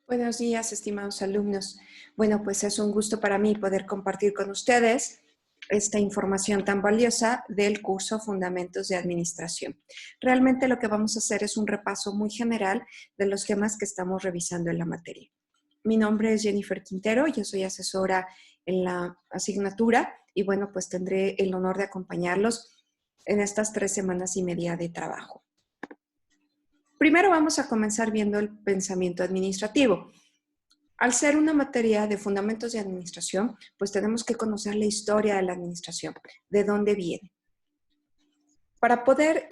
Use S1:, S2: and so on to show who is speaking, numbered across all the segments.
S1: Buenos días, estimados alumnos. Bueno, pues es un gusto para mí poder compartir con ustedes esta información tan valiosa del curso Fundamentos de Administración. Realmente lo que vamos a hacer es un repaso muy general de los temas que estamos revisando en la materia. Mi nombre es Jennifer Quintero, yo soy asesora en la asignatura y bueno, pues tendré el honor de acompañarlos en estas 3 semanas y media de trabajo. Primero vamos a comenzar viendo el pensamiento administrativo. Al ser una materia de fundamentos de administración, pues tenemos que conocer la historia de la administración, de dónde viene. Para poder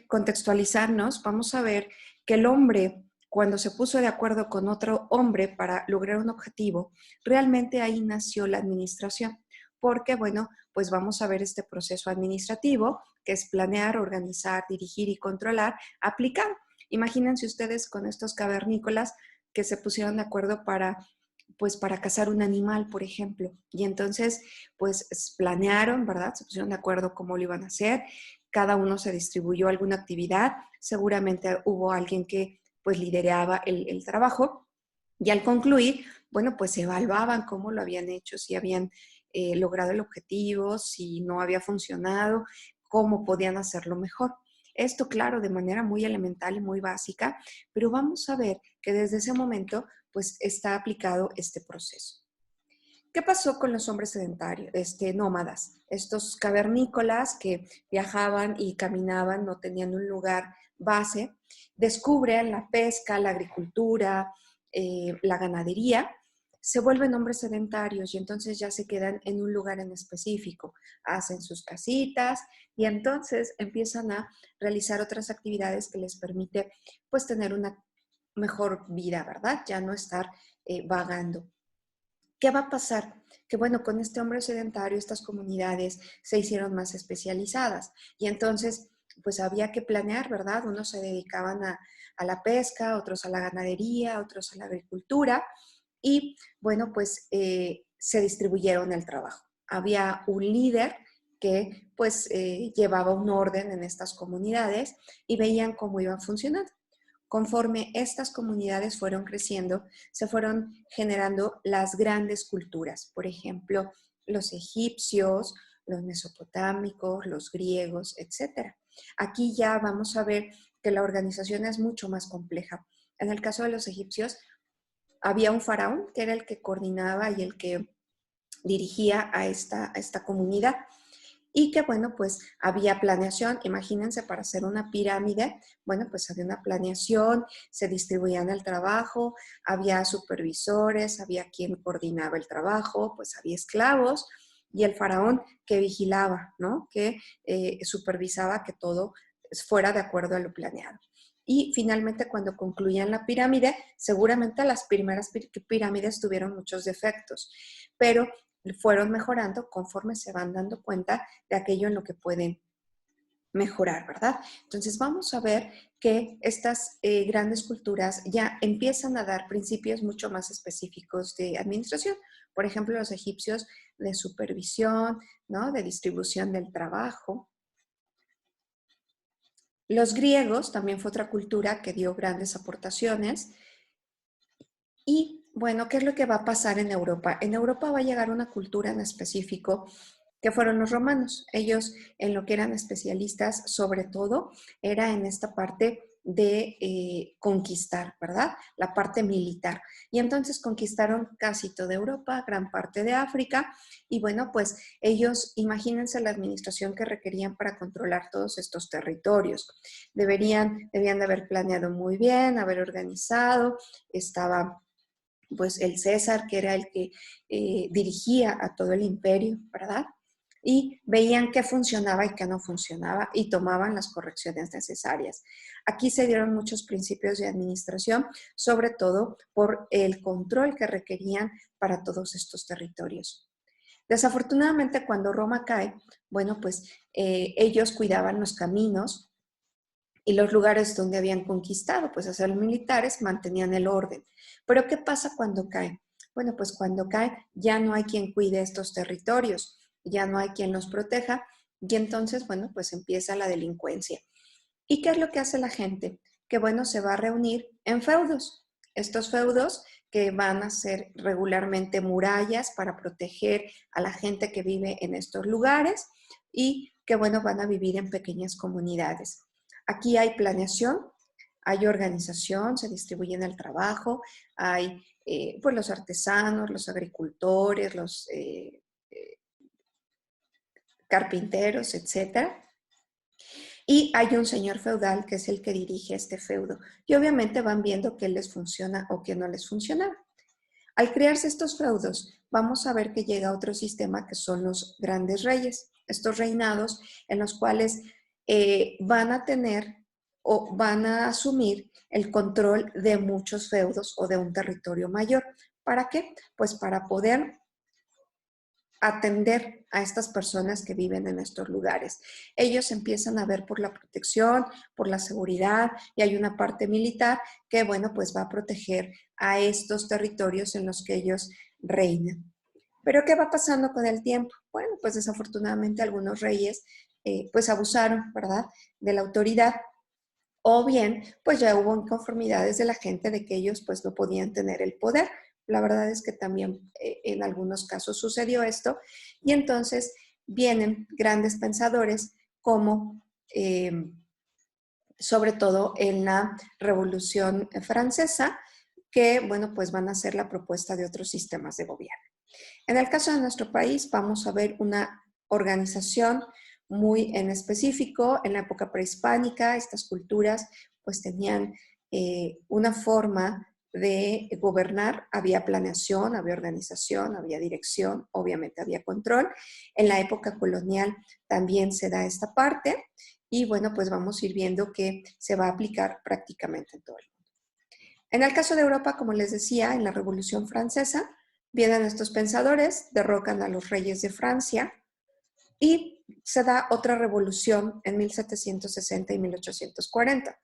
S1: contextualizarnos, vamos a ver que el hombre, cuando se puso de acuerdo con otro hombre para lograr un objetivo, realmente ahí nació la administración. Porque, bueno, pues vamos a ver este proceso administrativo, que es planear, organizar, dirigir y controlar, aplicado. Imagínense ustedes con estos cavernícolas que se pusieron de acuerdo para cazar un animal, por ejemplo. Y entonces, pues planearon, ¿verdad? Se pusieron de acuerdo cómo lo iban a hacer. Cada uno se distribuyó alguna actividad. Seguramente hubo alguien que pues lideraba el trabajo. Y al concluir, bueno, pues evaluaban cómo lo habían hecho, si habían logrado el objetivo, si no había funcionado, cómo podían hacerlo mejor. Esto, claro, de manera muy elemental y muy básica, pero vamos a ver que desde ese momento, pues está aplicado este proceso. ¿Qué pasó con los hombres sedentarios, nómadas? Estos cavernícolas que viajaban y caminaban, no tenían un lugar base, descubren la pesca, la agricultura, la ganadería, se vuelven hombres sedentarios y entonces ya se quedan en un lugar en específico, hacen sus casitas y entonces empiezan a realizar otras actividades que les permite pues tener una mejor vida, ¿verdad? Ya no estar vagando. ¿Qué va a pasar? Que bueno, con este hombre sedentario, estas comunidades se hicieron más especializadas y entonces pues había que planear, ¿verdad? Unos se dedicaban a la pesca, otros a la ganadería, otros a la agricultura y bueno, pues se distribuyeron el trabajo. Había un líder que pues llevaba un orden en estas comunidades y veían cómo iban funcionando. Conforme estas comunidades fueron creciendo, se fueron generando las grandes culturas. Por ejemplo, los egipcios, los mesopotámicos, los griegos, etc. Aquí ya vamos a ver que la organización es mucho más compleja. En el caso de los egipcios, había un faraón que era el que coordinaba y el que dirigía a esta comunidad. Y que, bueno, pues había planeación, imagínense, para hacer una pirámide, bueno, pues había una planeación, se distribuían el trabajo, había supervisores, había quien coordinaba el trabajo, pues había esclavos y el faraón que vigilaba, ¿no? Que supervisaba que todo fuera de acuerdo a lo planeado. Y finalmente, cuando concluían la pirámide, seguramente las primeras pirámides tuvieron muchos defectos, pero fueron mejorando conforme se van dando cuenta de aquello en lo que pueden mejorar, ¿verdad? Entonces vamos a ver que estas grandes culturas ya empiezan a dar principios mucho más específicos de administración. Por ejemplo, los egipcios de supervisión, ¿no? De distribución del trabajo. Los griegos también fue otra cultura que dio grandes aportaciones. Y bueno, ¿qué es lo que va a pasar en Europa? En Europa va a llegar una cultura en específico que fueron los romanos. Ellos en lo que eran especialistas, sobre todo, era en esta parte de conquistar, ¿verdad? La parte militar. Y entonces conquistaron casi toda Europa, gran parte de África, y bueno, pues ellos, imagínense la administración que requerían para controlar todos estos territorios. Debían de haber planeado muy bien, haber organizado, estaba pues el César, que era el que dirigía a todo el imperio, ¿verdad? Y veían qué funcionaba y qué no funcionaba y tomaban las correcciones necesarias. Aquí se dieron muchos principios de administración, sobre todo por el control que requerían para todos estos territorios. Desafortunadamente, cuando Roma cae, bueno, pues ellos cuidaban los caminos y los lugares donde habían conquistado, pues hacer los militares mantenían el orden. Pero ¿qué pasa cuando cae? Bueno, pues cuando cae ya no hay quien cuide estos territorios, ya no hay quien los proteja y entonces, bueno, pues empieza la delincuencia. ¿Y qué es lo que hace la gente? Que, bueno, se va a reunir en feudos. Estos feudos que van a ser regularmente murallas para proteger a la gente que vive en estos lugares y que, bueno, van a vivir en pequeñas comunidades. Aquí hay planeación, hay organización, se distribuyen el trabajo, hay pues los artesanos, los agricultores, los carpinteros, etcétera. Y hay un señor feudal que es el que dirige este feudo. Y obviamente van viendo qué les funciona o qué no les funciona. Al crearse estos feudos, vamos a ver que llega otro sistema que son los grandes reyes. Estos reinados en los cuales van a tener o van a asumir el control de muchos feudos o de un territorio mayor. ¿Para qué? Pues para poder atender a estas personas que viven en estos lugares. Ellos empiezan a ver por la protección, por la seguridad, y hay una parte militar que, bueno, pues va a proteger a estos territorios en los que ellos reinan. Pero ¿qué va pasando con el tiempo? Bueno, pues desafortunadamente algunos reyes pues abusaron, ¿verdad?, de la autoridad, o bien pues ya hubo inconformidades de la gente de que ellos pues no podían tener el poder. La verdad es que también en algunos casos sucedió esto, y entonces vienen grandes pensadores como sobre todo en la Revolución Francesa, que, bueno, pues van a hacer la propuesta de otros sistemas de gobierno. En el caso de nuestro país, vamos a ver una organización muy en específico. En la época prehispánica, estas culturas pues tenían una forma de gobernar. Había planeación, había organización, había dirección, obviamente había control. En la época colonial también se da esta parte y, bueno, pues vamos a ir viendo que se va a aplicar prácticamente en todo el mundo. En el caso de Europa, como les decía, en la Revolución Francesa, vienen estos pensadores, derrocan a los reyes de Francia y se da otra revolución en 1760 y 1840,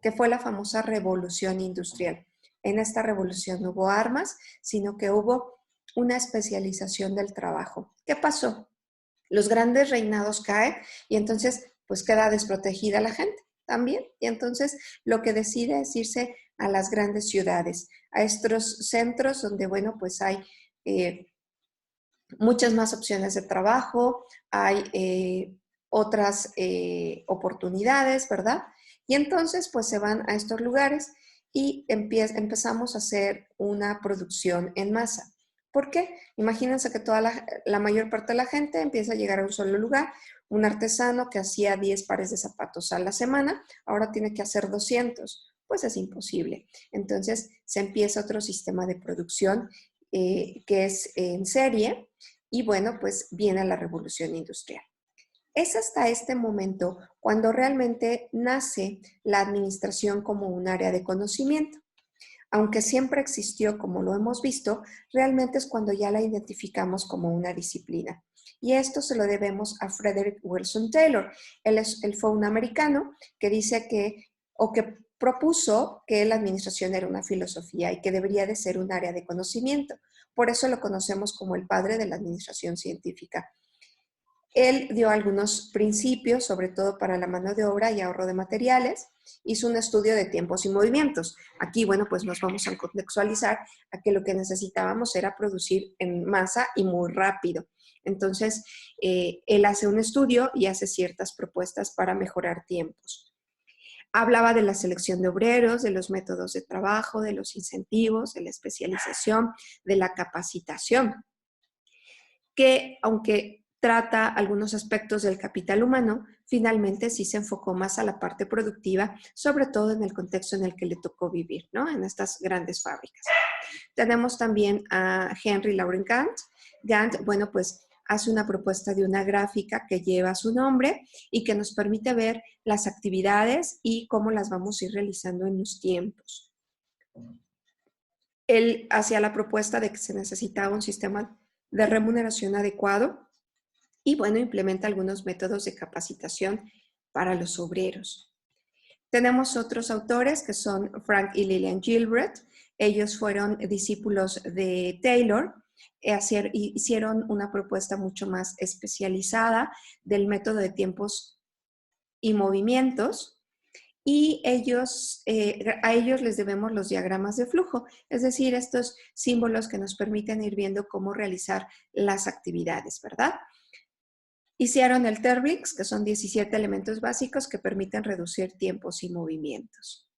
S1: que fue la famosa Revolución Industrial. En esta revolución no hubo armas, sino que hubo una especialización del trabajo. ¿Qué pasó? Los grandes reinados caen y entonces pues queda desprotegida la gente también. Y entonces lo que decide es irse a las grandes ciudades, a estos centros donde, bueno, pues hay muchas más opciones de trabajo, hay otras oportunidades, ¿verdad? Y entonces pues se van a estos lugares y empezamos a hacer una producción en masa. ¿Por qué? Imagínense que toda la mayor parte de la gente empieza a llegar a un solo lugar. Un artesano que hacía 10 pares de zapatos a la semana, ahora tiene que hacer 200. Pues es imposible. Entonces se empieza otro sistema de producción que es en serie, y, bueno, pues viene la revolución industrial. Es hasta este momento cuando realmente nace la administración como un área de conocimiento. Aunque siempre existió, como lo hemos visto, realmente es cuando ya la identificamos como una disciplina. Y esto se lo debemos a Frederick Wilson Taylor. Él fue un americano que dice que propuso que la administración era una filosofía y que debería de ser un área de conocimiento. Por eso lo conocemos como el padre de la administración científica. Él dio algunos principios, sobre todo para la mano de obra y ahorro de materiales. Hizo un estudio de tiempos y movimientos. Aquí, bueno, pues nos vamos a contextualizar a que lo que necesitábamos era producir en masa y muy rápido. Entonces, él hace un estudio y hace ciertas propuestas para mejorar tiempos. Hablaba de la selección de obreros, de los métodos de trabajo, de los incentivos, de la especialización, de la capacitación, que aunque trata algunos aspectos del capital humano, finalmente sí se enfocó más a la parte productiva, sobre todo en el contexto en el que le tocó vivir, ¿no? En estas grandes fábricas. Tenemos también a Henry Laurent Gantt. Gantt, bueno, pues hace una propuesta de una gráfica que lleva su nombre y que nos permite ver las actividades y cómo las vamos a ir realizando en los tiempos. Él hacía la propuesta de que se necesitaba un sistema de remuneración adecuado y, bueno, implementa algunos métodos de capacitación para los obreros. Tenemos otros autores que son Frank y Lillian Gilbreth. Ellos fueron discípulos de Taylor. Hicieron una propuesta mucho más especializada del método de tiempos y movimientos. y a ellos les debemos los diagramas de flujo, es decir, estos símbolos que nos permiten ir viendo cómo realizar las actividades, ¿verdad? Hicieron el TERBLIX, que son 17 elementos básicos que permiten reducir tiempos y movimientos.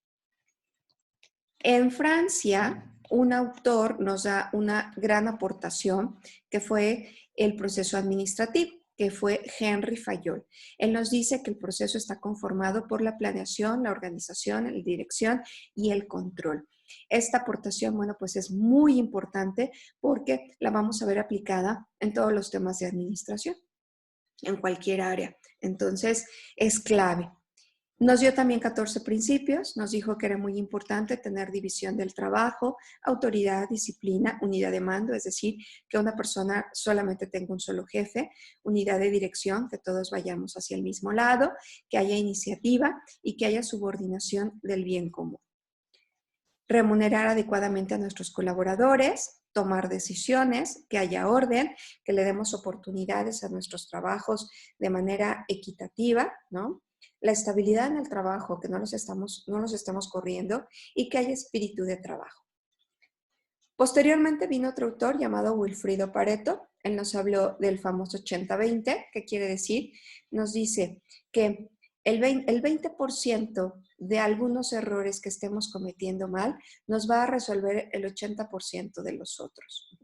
S1: En Francia, un autor nos da una gran aportación que fue el proceso administrativo, que fue Henry Fayol. Él nos dice que el proceso está conformado por la planeación, la organización, la dirección y el control. Esta aportación, bueno, pues es muy importante porque la vamos a ver aplicada en todos los temas de administración, en cualquier área. Entonces, es clave. Nos dio también 14 principios, nos dijo que era muy importante tener división del trabajo, autoridad, disciplina, unidad de mando, es decir, que una persona solamente tenga un solo jefe, unidad de dirección, que todos vayamos hacia el mismo lado, que haya iniciativa y que haya subordinación del bien común. Remunerar adecuadamente a nuestros colaboradores, tomar decisiones, que haya orden, que le demos oportunidades a nuestros trabajos de manera equitativa, ¿no? La estabilidad en el trabajo, que no los estamos corriendo y que haya espíritu de trabajo. Posteriormente vino otro autor llamado Wilfrido Pareto. Él nos habló del famoso 80-20, que quiere decir, nos dice que el 20% de algunos errores que estemos cometiendo mal nos va a resolver el 80% de los otros.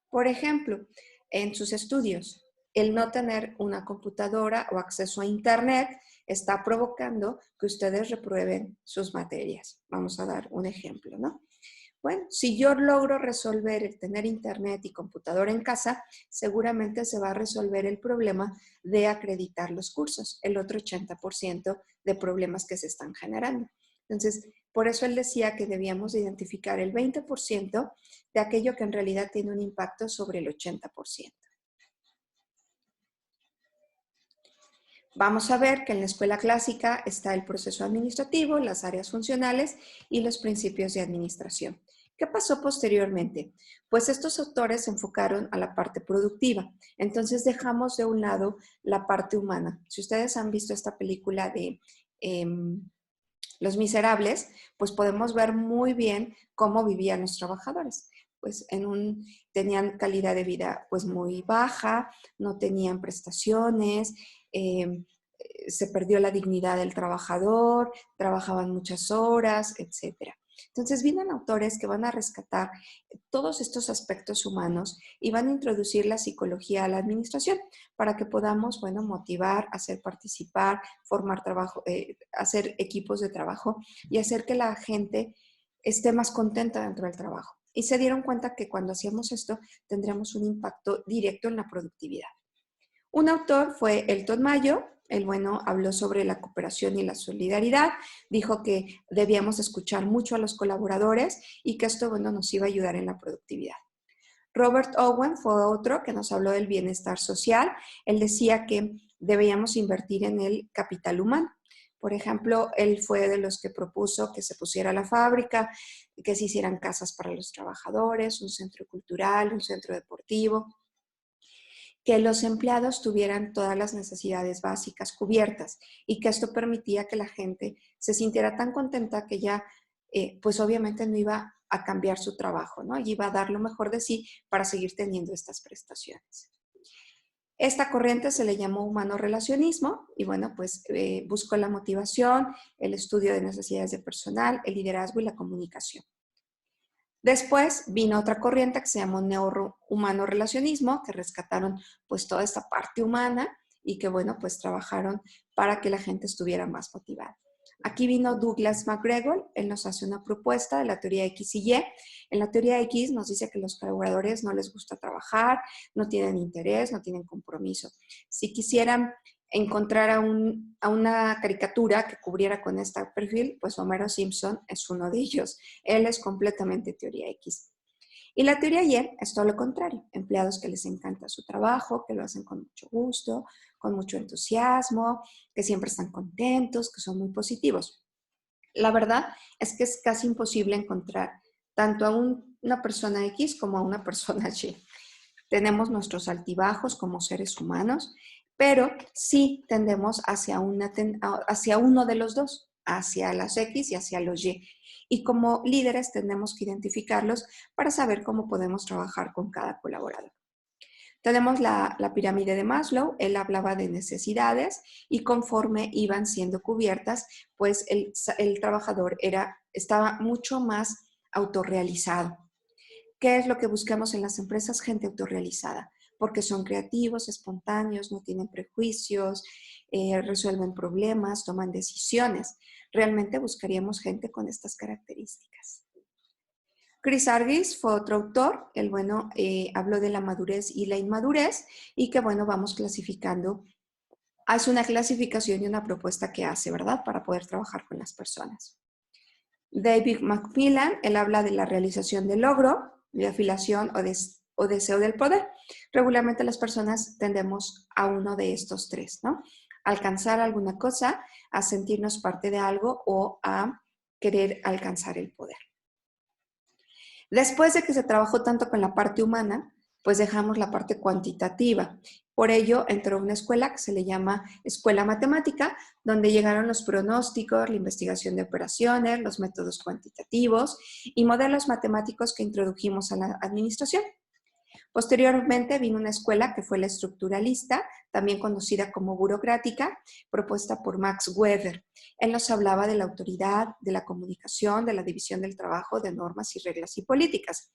S1: Por ejemplo, en sus estudios, el no tener una computadora o acceso a internet está provocando que ustedes reprueben sus materias. Vamos a dar un ejemplo, ¿no? Bueno, si yo logro resolver el tener internet y computadora en casa, seguramente se va a resolver el problema de acreditar los cursos, el otro 80% de problemas que se están generando. Entonces, por eso él decía que debíamos identificar el 20% de aquello que en realidad tiene un impacto sobre el 80%. Vamos a ver que en la escuela clásica está el proceso administrativo, las áreas funcionales y los principios de administración. ¿Qué pasó posteriormente? Pues estos autores se enfocaron a la parte productiva. Entonces dejamos de un lado la parte humana. Si ustedes han visto esta película de Los Miserables, pues podemos ver muy bien cómo vivían los trabajadores. Pues tenían calidad de vida pues muy baja, no tenían prestaciones, se perdió la dignidad del trabajador, trabajaban muchas horas, etcétera. Entonces vienen autores que van a rescatar todos estos aspectos humanos y van a introducir la psicología a la administración para que podamos, bueno, motivar, hacer participar, formar trabajo, hacer equipos de trabajo y hacer que la gente esté más contenta dentro del trabajo. Y se dieron cuenta que cuando hacíamos esto tendríamos un impacto directo en la productividad. Un autor fue Elton Mayo. El bueno habló sobre la cooperación y la solidaridad, dijo que debíamos escuchar mucho a los colaboradores y que esto, bueno, nos iba a ayudar en la productividad. Robert Owen fue otro que nos habló del bienestar social. Él decía que debíamos invertir en el capital humano. Por ejemplo, él fue de los que propuso que se pusiera la fábrica, que se hicieran casas para los trabajadores, un centro cultural, un centro deportivo, que los empleados tuvieran todas las necesidades básicas cubiertas y que esto permitía que la gente se sintiera tan contenta que ya, pues obviamente no iba a cambiar su trabajo, ¿no? Y iba a dar lo mejor de sí para seguir teniendo estas prestaciones. Esta corriente se le llamó humano relacionismo y bueno, pues buscó la motivación, el estudio de necesidades de personal, el liderazgo y la comunicación. Después vino otra corriente que se llamó neurohumano relacionismo, que rescataron pues toda esta parte humana y que bueno, pues trabajaron para que la gente estuviera más motivada. Aquí vino Douglas McGregor, él nos hace una propuesta de la teoría X y Y. En la teoría X nos dice que los colaboradores no les gusta trabajar, no tienen interés, no tienen compromiso. Si quisieran encontrar a una caricatura que cubriera con este perfil, pues Homero Simpson es uno de ellos. Él es completamente teoría X. Y la teoría Y es todo lo contrario. Empleados que les encanta su trabajo, que lo hacen con mucho gusto, con mucho entusiasmo, que siempre están contentos, que son muy positivos. La verdad es que es casi imposible encontrar tanto a una persona X como a una persona Y. Tenemos nuestros altibajos como seres humanos, pero sí tendemos hacia uno de los dos. hacia las X y hacia los Y. Y como líderes tenemos que identificarlos para saber cómo podemos trabajar con cada colaborador. Tenemos la pirámide de Maslow. Él hablaba de necesidades y conforme iban siendo cubiertas, pues el trabajador estaba mucho más autorrealizado. ¿Qué es lo que buscamos en las empresas? Gente autorrealizada, porque son creativos, espontáneos, no tienen prejuicios, resuelven problemas, toman decisiones. Realmente buscaríamos gente con estas características. Chris Argyris fue otro autor. Él, bueno, habló de la madurez y la inmadurez y que, bueno, vamos clasificando. Es una clasificación y una propuesta que hace, ¿verdad? Para poder trabajar con las personas. David Macmillan, él habla de la realización del logro, de afiliación o deseo del poder. Regularmente las personas tendemos a uno de estos tres, ¿no? Alcanzar alguna cosa, a sentirnos parte de algo o a querer alcanzar el poder. Después de que se trabajó tanto con la parte humana, pues dejamos la parte cuantitativa. Por ello, entró una escuela que se le llama Escuela Matemática, donde llegaron los pronósticos, la investigación de operaciones, los métodos cuantitativos y modelos matemáticos que introdujimos a la administración. Posteriormente vino una escuela que fue la estructuralista, también conocida como burocrática, propuesta por Max Weber. Él nos hablaba de la autoridad, de la comunicación, de la división del trabajo, de normas y reglas y políticas.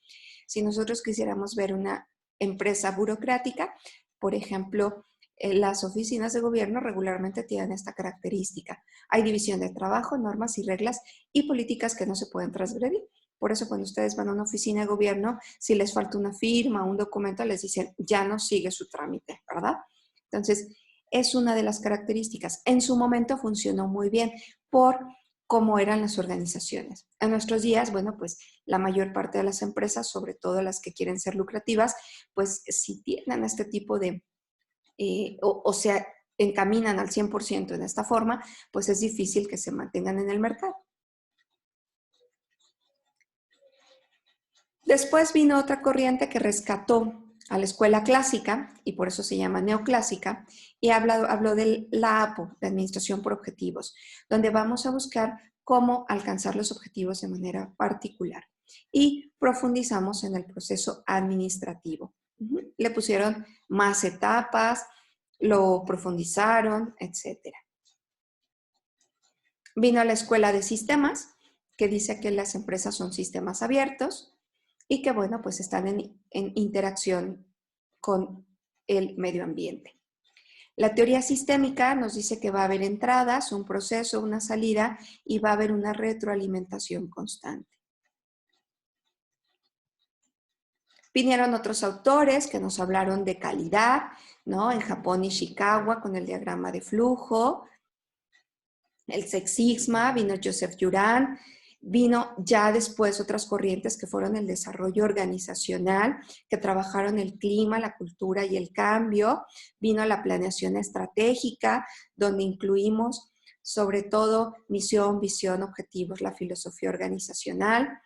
S1: Si nosotros quisiéramos ver una empresa burocrática, por ejemplo, las oficinas de gobierno regularmente tienen esta característica. Hay división de trabajo, normas y reglas y políticas que no se pueden transgredir. Por eso cuando ustedes van a una oficina de gobierno, si les falta una firma o un documento, les dicen, ya no sigue su trámite, ¿verdad? Entonces, es una de las características. En su momento funcionó muy bien por cómo eran las organizaciones. En nuestros días, bueno, pues la mayor parte de las empresas, sobre todo las que quieren ser lucrativas, pues si tienen este tipo de, o se encaminan al 100% en esta forma, pues es difícil que se mantengan en el mercado. Después vino otra corriente que rescató a la escuela clásica, y por eso se llama neoclásica, y habló de la APO, de Administración por Objetivos, donde vamos a buscar cómo alcanzar los objetivos de manera particular. Y profundizamos en el proceso administrativo. Le pusieron más etapas, lo profundizaron, etc. Vino a la escuela de sistemas, que dice que las empresas son sistemas abiertos, y que, bueno, pues están en interacción con el medio ambiente. La teoría sistémica nos dice que va a haber entradas, un proceso, una salida y va a haber una retroalimentación constante. Vinieron otros autores que nos hablaron de calidad, ¿no? En Japón, Ishikawa con el diagrama de flujo, el Six Sigma, vino Joseph Juran. Vino ya después otras corrientes que fueron el desarrollo organizacional, que trabajaron el clima, la cultura y el cambio. Vino la planeación estratégica, donde incluimos sobre todo misión, visión, objetivos, la filosofía organizacional.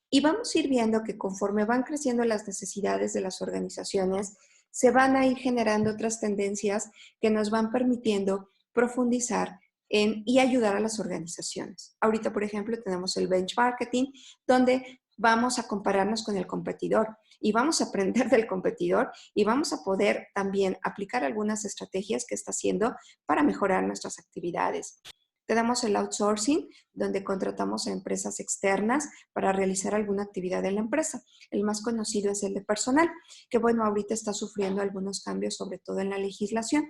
S1: Y vamos a ir viendo que conforme van creciendo las necesidades de las organizaciones, se van a ir generando otras tendencias que nos van permitiendo profundizar y ayudar a las organizaciones. Ahorita, por ejemplo, tenemos el benchmarking, donde vamos a compararnos con el competidor y vamos a aprender del competidor y vamos a poder también aplicar algunas estrategias que está haciendo para mejorar nuestras actividades. Tenemos el outsourcing, donde contratamos a empresas externas para realizar alguna actividad en la empresa. El más conocido es el de personal, que bueno, ahorita está sufriendo algunos cambios, sobre todo en la legislación.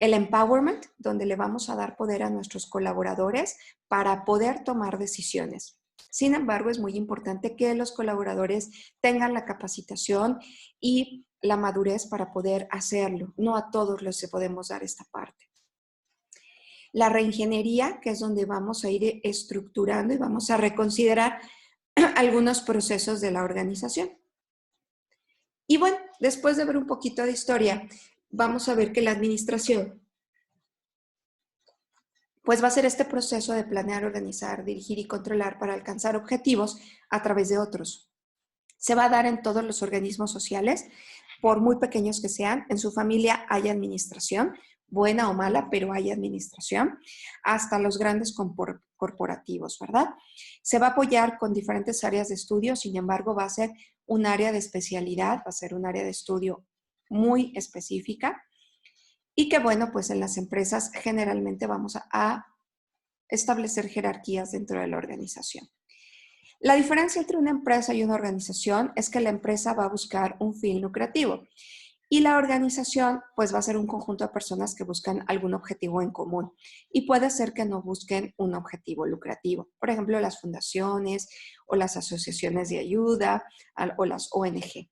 S1: El empowerment, donde le vamos a dar poder a nuestros colaboradores para poder tomar decisiones. Sin embargo, es muy importante que los colaboradores tengan la capacitación y la madurez para poder hacerlo. No a todos les podemos dar esta parte. La reingeniería, que es donde vamos a ir estructurando y vamos a reconsiderar algunos procesos de la organización. Y bueno, después de ver un poquito de historia, vamos a ver que la administración pues va a ser este proceso de planear, organizar, dirigir y controlar para alcanzar objetivos a través de otros. Se va a dar en todos los organismos sociales, por muy pequeños que sean. En su familia hay administración, buena o mala, pero hay administración, hasta los grandes corporativos, ¿verdad? Se va a apoyar con diferentes áreas de estudio, sin embargo, va a ser un área de especialidad, va a ser un área de estudio muy específica y que, bueno, pues en las empresas generalmente vamos a establecer jerarquías dentro de la organización. La diferencia entre una empresa y una organización es que la empresa va a buscar un fin lucrativo y la organización pues va a ser un conjunto de personas que buscan algún objetivo en común y puede ser que no busquen un objetivo lucrativo. Por ejemplo, las fundaciones o las asociaciones de ayuda o las ONG.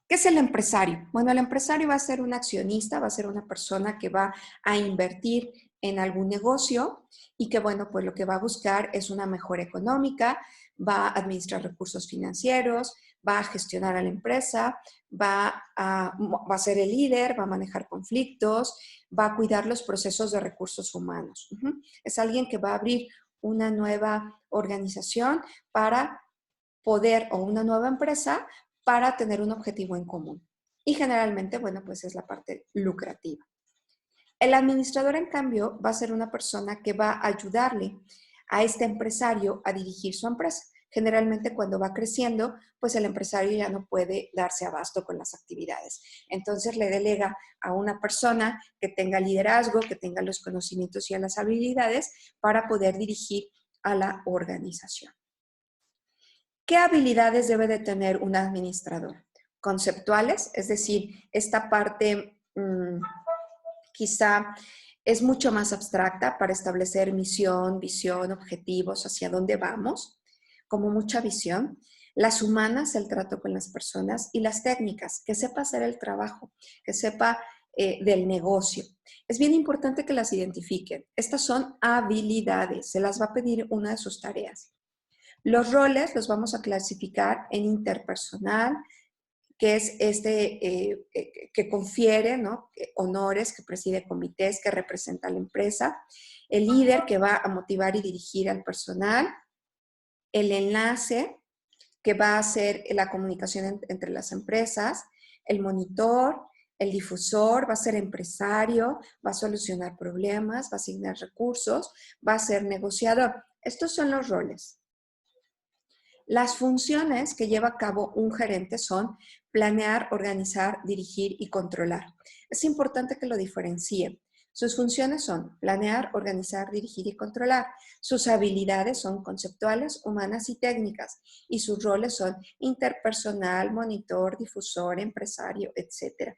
S1: ¿Qué es el empresario? Bueno, el empresario va a ser un accionista, va a ser una persona que va a invertir en algún negocio y que, bueno, pues lo que va a buscar es una mejora económica, va a administrar recursos financieros, va a gestionar a la empresa, va a ser el líder, va a manejar conflictos, va a cuidar los procesos de recursos humanos. Es alguien que va a abrir una nueva organización para poder, o una nueva empresa, para tener un objetivo en común. Y generalmente, bueno, pues es la parte lucrativa. El administrador, en cambio, va a ser una persona que va a ayudarle a este empresario a dirigir su empresa. Generalmente cuando va creciendo, pues el empresario ya no puede darse abasto con las actividades. Entonces le delega a una persona que tenga liderazgo, que tenga los conocimientos y las habilidades para poder dirigir a la organización. ¿Qué habilidades debe de tener un administrador? Conceptuales, es decir, esta parte quizá es mucho más abstracta para establecer misión, visión, objetivos, hacia dónde vamos, como mucha visión. Las humanas, el trato con las personas, y las técnicas, que sepa hacer el trabajo, que sepa del negocio. Es bien importante que las identifiquen. Estas son habilidades, se las va a pedir una de sus tareas. Los roles los vamos a clasificar en interpersonal, que es que confiere, ¿no?, honores, que preside comités, que representa a la empresa. El líder, que va a motivar y dirigir al personal. El enlace, que va a hacer la comunicación entre las empresas. El monitor, el difusor, va a ser empresario, va a solucionar problemas, va a asignar recursos, va a ser negociador. Estos son los roles. Las funciones que lleva a cabo un gerente son planear, organizar, dirigir y controlar. Es importante que lo diferencie. Sus funciones son planear, organizar, dirigir y controlar. Sus habilidades son conceptuales, humanas y técnicas. Y sus roles son interpersonal, monitor, difusor, empresario, etc.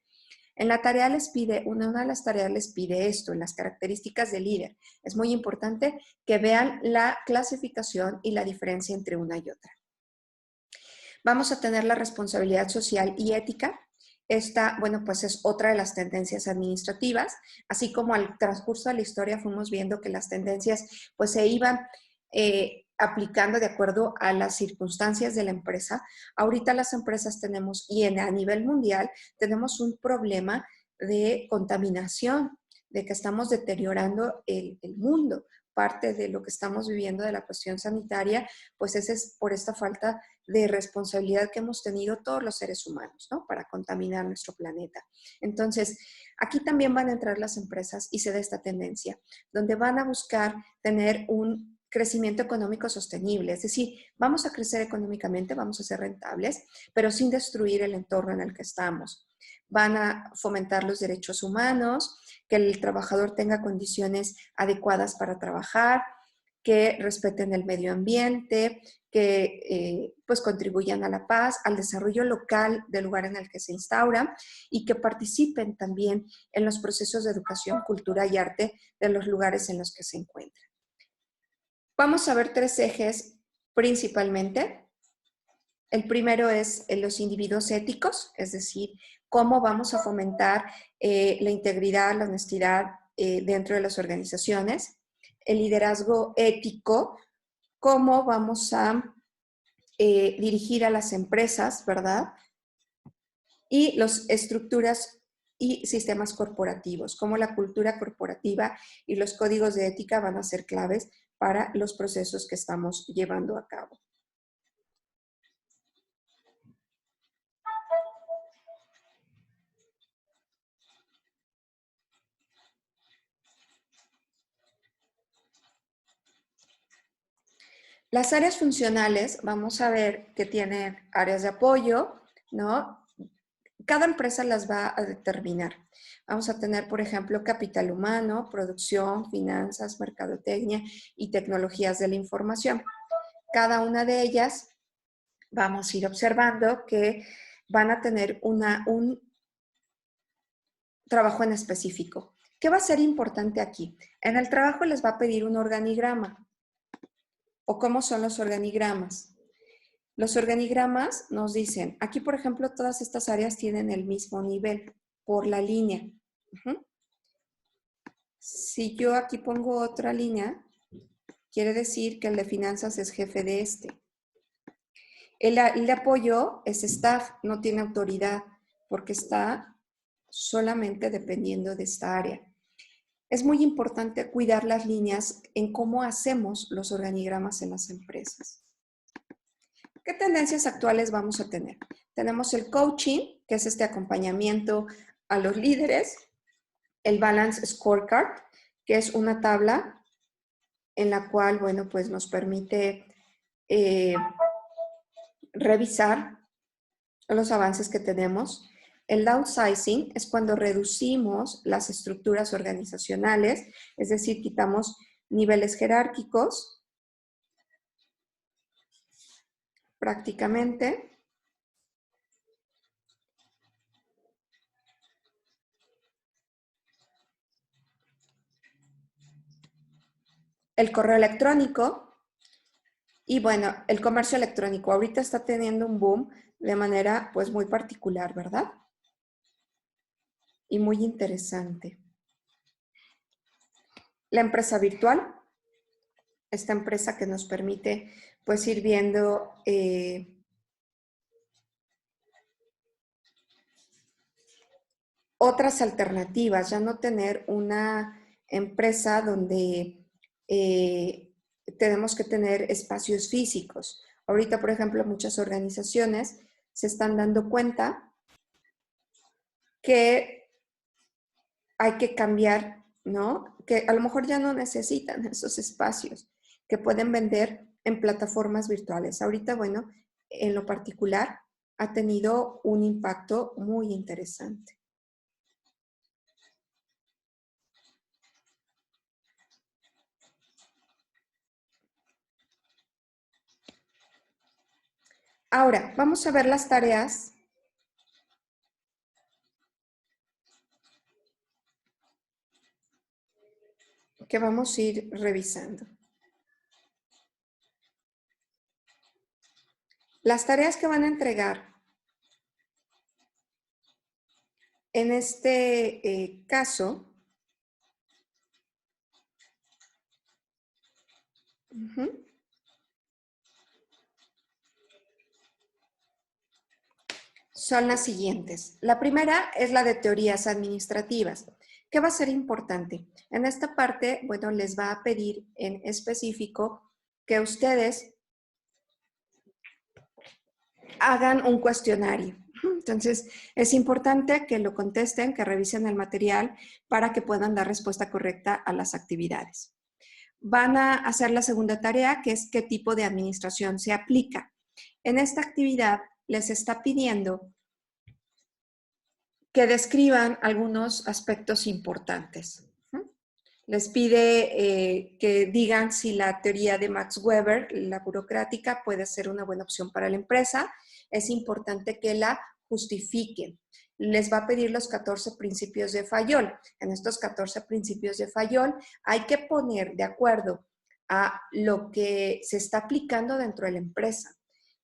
S1: En la tarea les pide, una de las tareas les pide esto, en las características del líder. Es muy importante que vean la clasificación y la diferencia entre una y otra. Vamos a tener la responsabilidad social y ética. Esta, bueno, pues es otra de las tendencias administrativas, así como al transcurso de la historia fuimos viendo que las tendencias pues se iban aplicando de acuerdo a las circunstancias de la empresa. Ahorita las empresas tenemos, y a nivel mundial, tenemos un problema de contaminación, de que estamos deteriorando el mundo. Parte de lo que estamos viviendo de la cuestión sanitaria, pues es por esta falta de responsabilidad que hemos tenido todos los seres humanos, ¿no?, para contaminar nuestro planeta. Entonces, aquí también van a entrar las empresas y se da esta tendencia, donde van a buscar tener un crecimiento económico sostenible, es decir, vamos a crecer económicamente, vamos a ser rentables, pero sin destruir el entorno en el que estamos. Van a fomentar los derechos humanos, que el trabajador tenga condiciones adecuadas para trabajar, que respeten el medio ambiente, que pues contribuyan a la paz, al desarrollo local del lugar en el que se instaura y que participen también en los procesos de educación, cultura y arte de los lugares en los que se encuentran. Vamos a ver tres ejes principalmente. El primero es los individuos éticos, es decir, cómo vamos a fomentar la integridad, la honestidad dentro de las organizaciones. El liderazgo ético, cómo vamos a dirigir a las empresas, ¿verdad? Y las estructuras y sistemas corporativos, cómo la cultura corporativa y los códigos de ética van a ser claves para los procesos que estamos llevando a cabo. Las áreas funcionales, vamos a ver que tienen áreas de apoyo, ¿no? Cada empresa las va a determinar. Vamos a tener, por ejemplo, capital humano, producción, finanzas, mercadotecnia y tecnologías de la información. Cada una de ellas vamos a ir observando que van a tener un trabajo en específico. ¿Qué va a ser importante aquí? En el trabajo les va a pedir un organigrama. ¿O cómo son los organigramas? Los organigramas nos dicen, aquí por ejemplo todas estas áreas tienen el mismo nivel por la línea. Si yo aquí pongo otra línea, quiere decir que el de finanzas es jefe de este. El de apoyo es staff, no tiene autoridad porque está solamente dependiendo de esta área. Es muy importante cuidar las líneas en cómo hacemos los organigramas en las empresas. ¿Qué tendencias actuales vamos a tener? Tenemos el coaching, que es este acompañamiento a los líderes, el Balance Scorecard, que es una tabla en la cual, bueno, pues nos permite revisar los avances que tenemos. El downsizing es cuando reducimos las estructuras organizacionales, es decir, quitamos niveles jerárquicos prácticamente. El correo electrónico y bueno, el comercio electrónico ahorita está teniendo un boom de manera pues muy particular, ¿verdad? Y muy interesante. La empresa virtual, esta empresa que nos permite pues ir viendo otras alternativas, ya no tener una empresa donde tenemos que tener espacios físicos. Ahorita, por ejemplo, muchas organizaciones se están dando cuenta que hay que cambiar, ¿no? Que a lo mejor ya no necesitan esos espacios, que pueden vender en plataformas virtuales. Ahorita, bueno, en lo particular, ha tenido un impacto muy interesante. Ahora, vamos a ver las tareas que vamos a ir revisando. Las tareas que van a entregar en este caso, son las siguientes. La primera es la de teorías administrativas. ¿Qué va a ser importante? En esta parte, bueno, les va a pedir en específico que ustedes hagan un cuestionario. Entonces, es importante que lo contesten, que revisen el material para que puedan dar respuesta correcta a las actividades. Van a hacer la segunda tarea, que es qué tipo de administración se aplica. En esta actividad les está pidiendo que describan algunos aspectos importantes. Les pide que digan si la teoría de Max Weber, la burocrática, puede ser una buena opción para la empresa. Es importante que la justifiquen. Les va a pedir los 14 principios de Fayol. En estos 14 principios de Fayol hay que poner de acuerdo a lo que se está aplicando dentro de la empresa.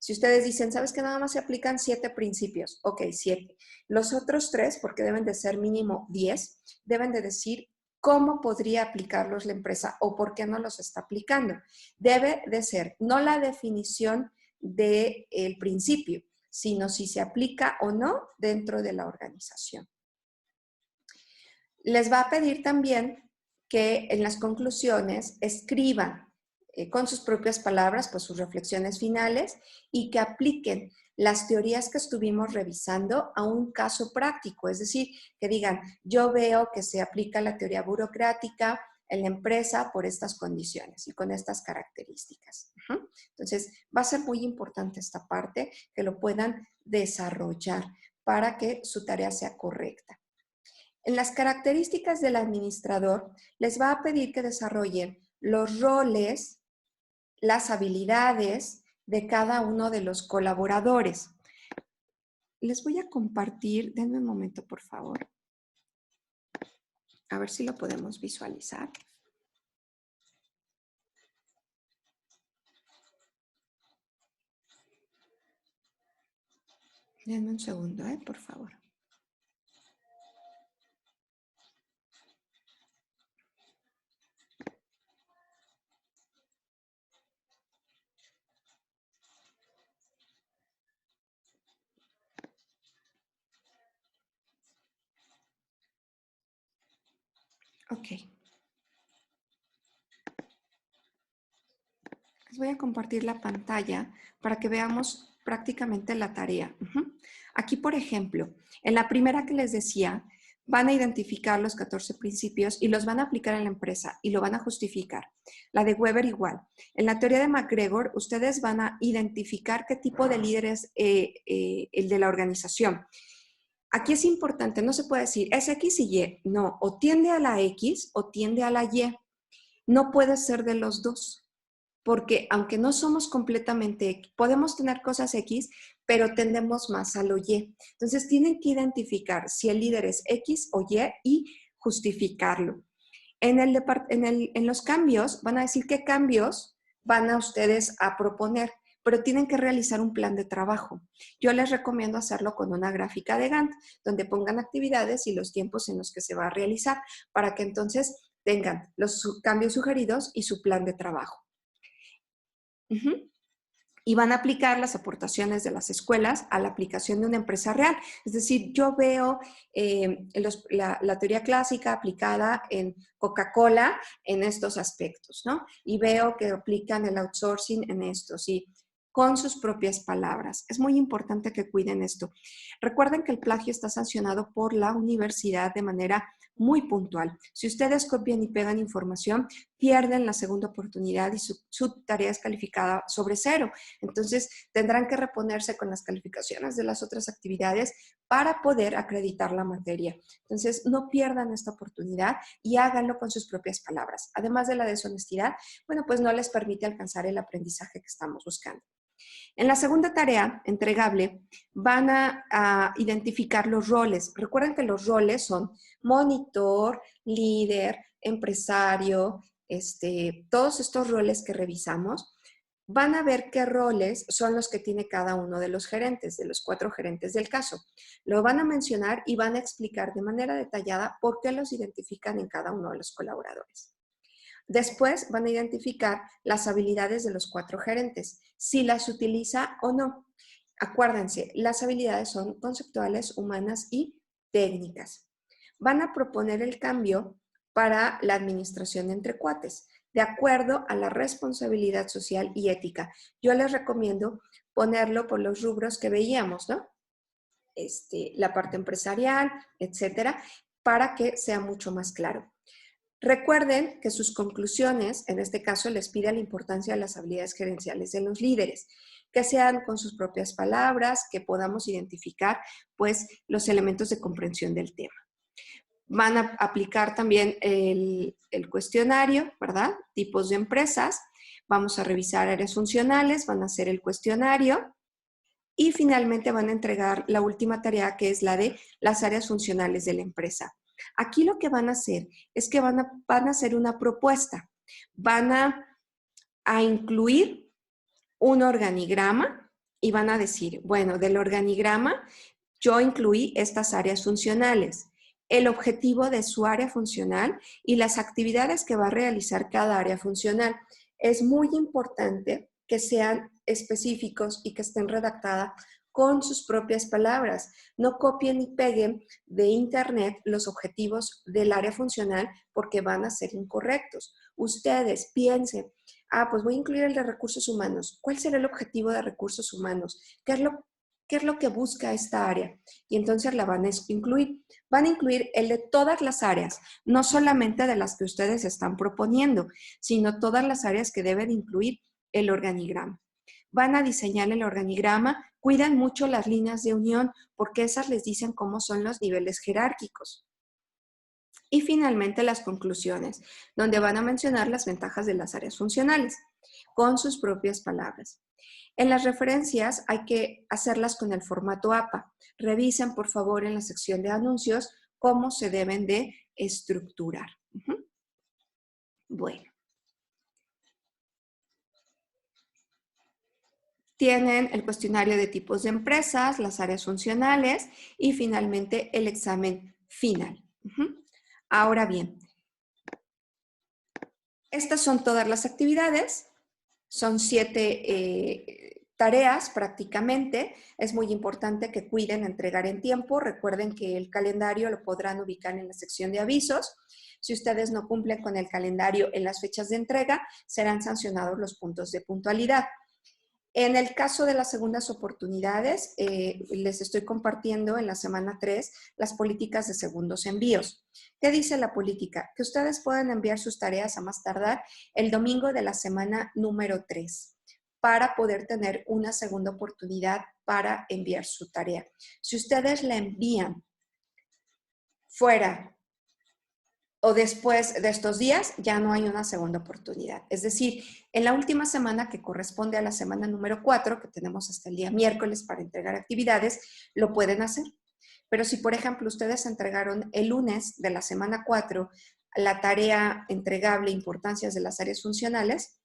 S1: Si ustedes dicen, ¿sabes que nada más se aplican 7 principios? Ok, 7. Los otros 3, porque deben de ser mínimo 10, deben de decir cómo podría aplicarlos la empresa o por qué no los está aplicando. Debe de ser no la definición del principio, sino si se aplica o no dentro de la organización. Les va a pedir también que en las conclusiones escriban con sus propias palabras, pues sus reflexiones finales y que apliquen las teorías que estuvimos revisando a un caso práctico, es decir, que digan, yo veo que se aplica la teoría burocrática en la empresa por estas condiciones y con estas características. Entonces, va a ser muy importante esta parte, que lo puedan desarrollar para que su tarea sea correcta. En las características del administrador, les va a pedir que desarrollen los roles, las habilidades de cada uno de los colaboradores. Les voy a compartir, denme un momento, por favor. A ver si lo podemos visualizar. Denme un segundo, por favor. Ok. Les voy a compartir la pantalla para que veamos prácticamente la tarea. Aquí, por ejemplo, en la primera que les decía, van a identificar los 14 principios y los van a aplicar en la empresa y lo van a justificar. La de Weber igual. En la teoría de McGregor, ustedes van a identificar qué tipo de líder es el de la organización. Aquí es importante, no se puede decir es X y Y. No, o tiende a la X o tiende a la Y. No puede ser de los dos. Porque aunque no somos completamente X, podemos tener cosas X, pero tendemos más a lo Y. Entonces tienen que identificar si el líder es X o Y y justificarlo. En los cambios van a decir qué cambios van a ustedes a proponer, pero tienen que realizar un plan de trabajo. Yo les recomiendo hacerlo con una gráfica de Gantt, donde pongan actividades y los tiempos en los que se va a realizar, para que entonces tengan los cambios sugeridos y su plan de trabajo. Y van a aplicar las aportaciones de las escuelas a la aplicación de una empresa real. Es decir, yo veo la teoría clásica aplicada en Coca-Cola en estos aspectos, ¿no? Y veo que aplican el outsourcing en estos, y con sus propias palabras. Es muy importante que cuiden esto. Recuerden que el plagio está sancionado por la universidad de manera muy puntual. Si ustedes copian y pegan información, pierden la segunda oportunidad y su tarea es calificada sobre 0. Entonces, tendrán que reponerse con las calificaciones de las otras actividades para poder acreditar la materia. Entonces, no pierdan esta oportunidad y háganlo con sus propias palabras. Además de la deshonestidad, bueno, pues no les permite alcanzar el aprendizaje que estamos buscando. En la segunda tarea, entregable, van a identificar los roles. Recuerden que los roles son monitor, líder, empresario, todos estos roles que revisamos. Van a ver qué roles son los que tiene cada uno de los gerentes, de los 4 gerentes del caso. Lo van a mencionar y van a explicar de manera detallada por qué los identifican en cada uno de los colaboradores. Después van a identificar las habilidades de los 4 gerentes, si las utiliza o no. Acuérdense, las habilidades son conceptuales, humanas y técnicas. Van a proponer el cambio para la administración entre cuates, de acuerdo a la responsabilidad social y ética. Yo les recomiendo ponerlo por los rubros que veíamos, ¿no? La parte empresarial, etcétera, para que sea mucho más claro. Recuerden que sus conclusiones, en este caso, les pide la importancia de las habilidades gerenciales de los líderes, que sean con sus propias palabras, que podamos identificar, pues, los elementos de comprensión del tema. Van a aplicar también el cuestionario, ¿verdad? Tipos de empresas. Vamos a revisar áreas funcionales, van a hacer el cuestionario y finalmente van a entregar la última tarea, que es la de las áreas funcionales de la empresa. Aquí lo que van a hacer es que van a hacer una propuesta. Van a incluir un organigrama y van a decir, bueno, del organigrama yo incluí estas áreas funcionales, el objetivo de su área funcional y las actividades que va a realizar cada área funcional. Es muy importante que sean específicos y que estén redactadas con sus propias palabras. No copien ni peguen de internet los objetivos del área funcional porque van a ser incorrectos. Ustedes piensen, pues voy a incluir el de recursos humanos. ¿Cuál será el objetivo de recursos humanos? ¿Qué es lo qué es lo que busca esta área. Y entonces la van a incluir. Van a incluir el de todas las áreas, no solamente de las que ustedes están proponiendo, sino todas las áreas que deben incluir el organigrama. Van a diseñar el organigrama, cuidan mucho las líneas de unión porque esas les dicen cómo son los niveles jerárquicos. Y finalmente las conclusiones, donde van a mencionar las ventajas de las áreas funcionales, con sus propias palabras. En las referencias hay que hacerlas con el formato APA. Revisen, por favor, en la sección de anuncios cómo se deben de estructurar. Bueno. Tienen el cuestionario de tipos de empresas, las áreas funcionales y finalmente el examen final. Ahora bien, estas son todas las actividades. Son 7 tareas prácticamente. Es muy importante que cuiden entregar en tiempo. Recuerden que el calendario lo podrán ubicar en la sección de avisos. Si ustedes no cumplen con el calendario en las fechas de entrega, serán sancionados los puntos de puntualidad. En el caso de las segundas oportunidades, les estoy compartiendo en la semana 3 las políticas de segundos envíos. ¿Qué dice la política? Que ustedes pueden enviar sus tareas a más tardar el domingo de la semana número 3 para poder tener una segunda oportunidad para enviar su tarea. Si ustedes la envían fuera o después de estos días, ya no hay una segunda oportunidad. Es decir, en la última semana que corresponde a la semana número 4, que tenemos hasta el día miércoles para entregar actividades, lo pueden hacer. Pero si, por ejemplo, ustedes entregaron el lunes de la semana 4 la tarea entregable importancias de las áreas funcionales,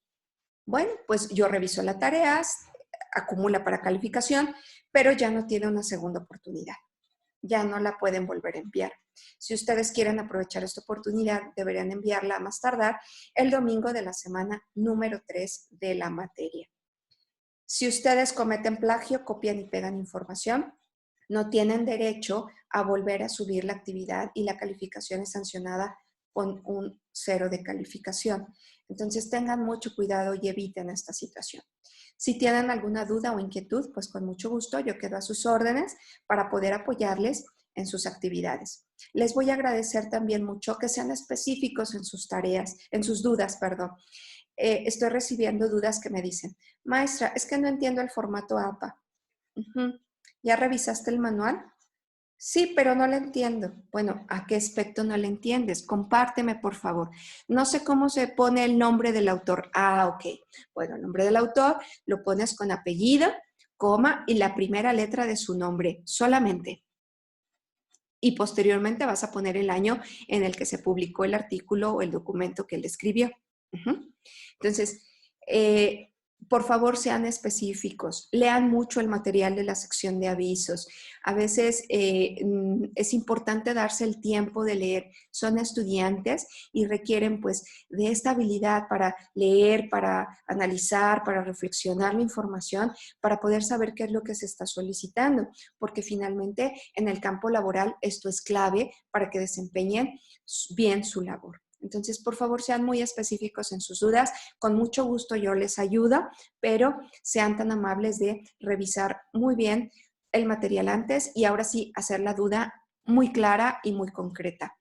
S1: bueno, pues yo reviso la tarea, acumula para calificación, pero ya no tiene una segunda oportunidad. Ya no la pueden volver a enviar. Si ustedes quieren aprovechar esta oportunidad, deberían enviarla a más tardar el domingo de la semana número 3 de la materia. Si ustedes cometen plagio, copian y pegan información, no tienen derecho a volver a subir la actividad y la calificación es sancionada con un 0 de calificación. Entonces tengan mucho cuidado y eviten esta situación. Si tienen alguna duda o inquietud, pues con mucho gusto yo quedo a sus órdenes para poder apoyarles en sus actividades. Les voy a agradecer también mucho que sean específicos en sus tareas, en sus dudas, perdón. Estoy recibiendo dudas que me dicen, maestra, es que no entiendo el formato APA. ¿Ya revisaste el manual? Sí, pero no lo entiendo. Bueno, ¿a qué aspecto no le entiendes? Compárteme, por favor. No sé cómo se pone el nombre del autor. Ah, ok. Bueno, el nombre del autor lo pones con apellido, coma y la primera letra de su nombre, solamente. Y posteriormente vas a poner el año en el que se publicó el artículo o el documento que él escribió. Entonces, por favor, sean específicos. Lean mucho el material de la sección de avisos. A veces es importante darse el tiempo de leer. Son estudiantes y requieren pues de esta habilidad para leer, para analizar, para reflexionar la información, para poder saber qué es lo que se está solicitando, porque finalmente en el campo laboral esto es clave para que desempeñen bien su labor. Entonces, por favor, sean muy específicos en sus dudas. Con mucho gusto yo les ayudo, pero sean tan amables de revisar muy bien el material antes y ahora sí hacer la duda muy clara y muy concreta.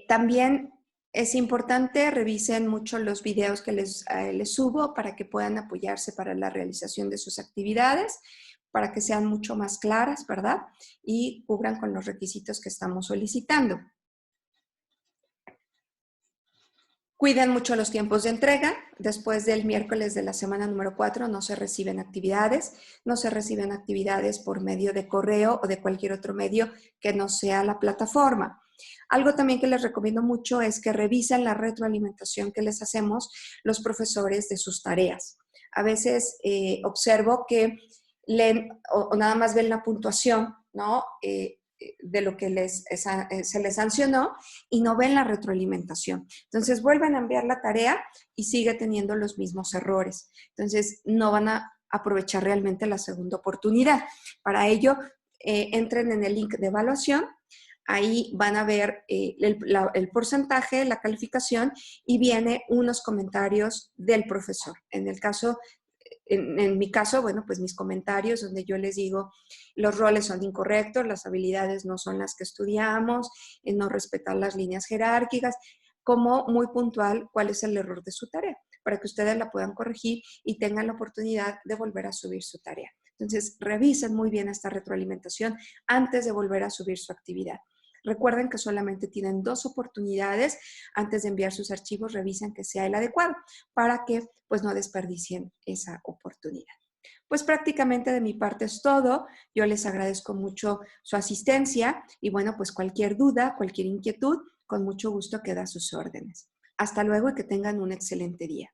S1: También es importante, revisen mucho los videos que les subo para que puedan apoyarse para la realización de sus actividades, para que sean mucho más claras, ¿verdad? Y cubran con los requisitos que estamos solicitando. Cuiden mucho los tiempos de entrega. Después del miércoles de la semana número 4 no se reciben actividades. No se reciben actividades por medio de correo o de cualquier otro medio que no sea la plataforma. Algo también que les recomiendo mucho es que revisen la retroalimentación que les hacemos los profesores de sus tareas. A veces observo que leen o nada más ven la puntuación, ¿no? De lo que se les sancionó y no ven la retroalimentación. Entonces vuelven a enviar la tarea y sigue teniendo los mismos errores. Entonces no van a aprovechar realmente la segunda oportunidad. Para ello, entren en el link de evaluación. Ahí van a ver el porcentaje, la calificación y viene unos comentarios del profesor. En el caso en mi caso, bueno, pues mis comentarios donde yo les digo, los roles son incorrectos, las habilidades no son las que estudiamos, no respetar las líneas jerárquicas, como muy puntual cuál es el error de su tarea, para que ustedes la puedan corregir y tengan la oportunidad de volver a subir su tarea. Entonces, revisen muy bien esta retroalimentación antes de volver a subir su actividad. Recuerden que solamente tienen 2 oportunidades antes de enviar sus archivos, revisen que sea el adecuado para que pues no desperdicien esa oportunidad. Pues prácticamente de mi parte es todo. Yo les agradezco mucho su asistencia y bueno, pues cualquier duda, cualquier inquietud, con mucho gusto queda a sus órdenes. Hasta luego y que tengan un excelente día.